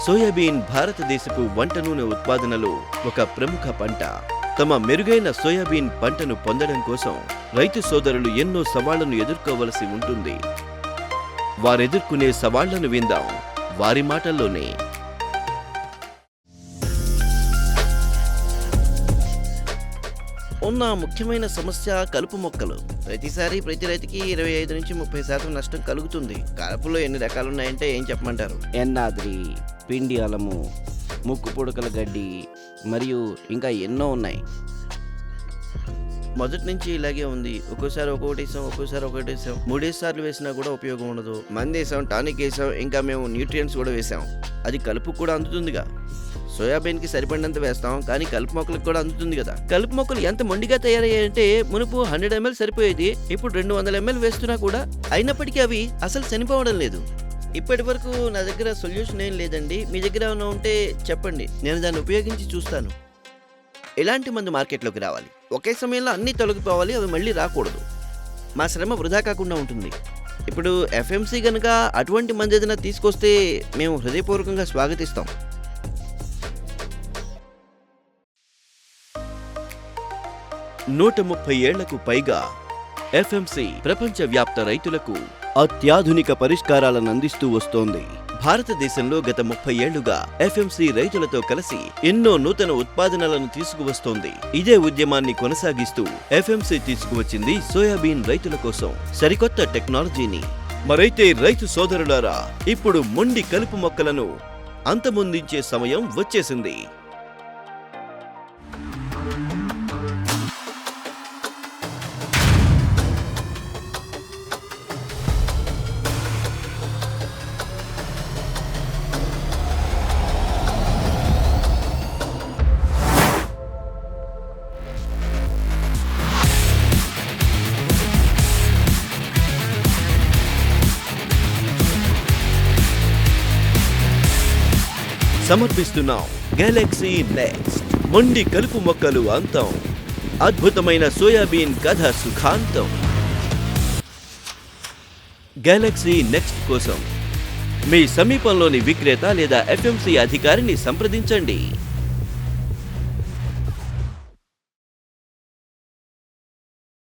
Soybean భారతదేశపు వంట నూనె ఉత్పాదనలో ఒక ప్రముఖ పంట. తమ మెరుగైన సోయాబీన్ పంటను పొందడం కోసం రైతు సోదరులు ఎన్నో సవాళ్లను ఎదుర్కోవలసి ఉంటుంది. వారెదుర్కొనే సవాళ్లను విందాం వారి మాటల్లోనే. ఉన్న ముఖ్యమైన సమస్య కలుపు మొక్కలు. ప్రతిసారి ప్రతి రైతుకి 25 నుంచి 30% నష్టం కలుగుతుంది. కలుపులో ఎన్ని రకాలున్నాయంటే ఏం చెప్పమంటారు? ఎన్నాద్రి, పిండి అలము, ముక్కు పుడకల గడ్డి మరియు ఇంకా ఎన్నో ఉన్నాయి. మొదటి నుంచి ఇలాగే ఉంది. ఒక్కోసారి ఒక్కొక్కటి వేసాం, ఒక్కోసారి ఒకటి వేసాం. 3 సార్లు వేసినా కూడా ఉపయోగం ఉండదు. మందు వేసాం, టానిక్ వేసాం, ఇంకా మేము న్యూట్రియంట్స్ కూడా వేసాం. అది కలుపు కూడా అందుతుందిగా. సోయాబీన్కి సరిపడినంత వేస్తాం, కానీ కలుపు మొక్కలకు కూడా అందుతుంది కదా. కలుపు మొక్కలు ఎంత మొండిగా తయారయ్యాయంటే మునుపు 100 ml సరిపోయేది, ఇప్పుడు 200 ml వేస్తున్నా కూడా అయినప్పటికీ అవి అసలు చనిపోవడం లేదు. ఇప్పటి వరకు నా దగ్గర సొల్యూషన్ ఏం లేదండి. మీ దగ్గర ఏమైనా ఉంటే చెప్పండి, నేను దాన్ని ఉపయోగించి చూస్తాను. ఎలాంటి మందు మార్కెట్లోకి రావాలి? ఒకే సమయంలో అన్నీ తొలగిపోవాలి, అవి మళ్ళీ రాకూడదు. మా శ్రమ వృధా కాకుండా ఉంటుంది. ఇప్పుడు ఎఫ్ఎంసీ కనుక అటువంటి మందు ఏదైనా తీసుకొస్తే మేము హృదయపూర్వకంగా స్వాగతిస్తాం. నూట 30 ఏళ్లకు పైగా ఎఫ్ఎంసీ ప్రపంచవ్యాప్త రైతులకు అత్యాధునిక పరిష్కారాలను అందిస్తూ వస్తోంది. భారతదేశంలో గత 30 ఏళ్లుగా ఎఫ్ఎంసీ రైతులతో కలిసి ఎన్నో నూతన ఉత్పాదనలను తీసుకువస్తోంది. ఇదే ఉద్యమాన్ని కొనసాగిస్తూ ఎఫ్ఎంసీ తీసుకువచ్చింది సోయాబీన్ రైతుల కోసం సరికొత్త టెక్నాలజీని. మరైతే రైతు సోదరులారా, ఇప్పుడు మొండి కలుపు మొక్కలను అంతమొందించే సమయం వచ్చేసింది. సమర్పిస్తున్నాం గెలాక్సీ నెక్స్ట్. మొండి కలుపు మొక్కలు అంతం, అద్భుతమైన సోయాబీన్ కథ సుఖాంతం. గెలాక్సీ నెక్స్ట్ కోసం మీ సమీపంలోని విక్రేత లేదా ఎఫ్ఎంసీ అధికారిని సంప్రదించండి.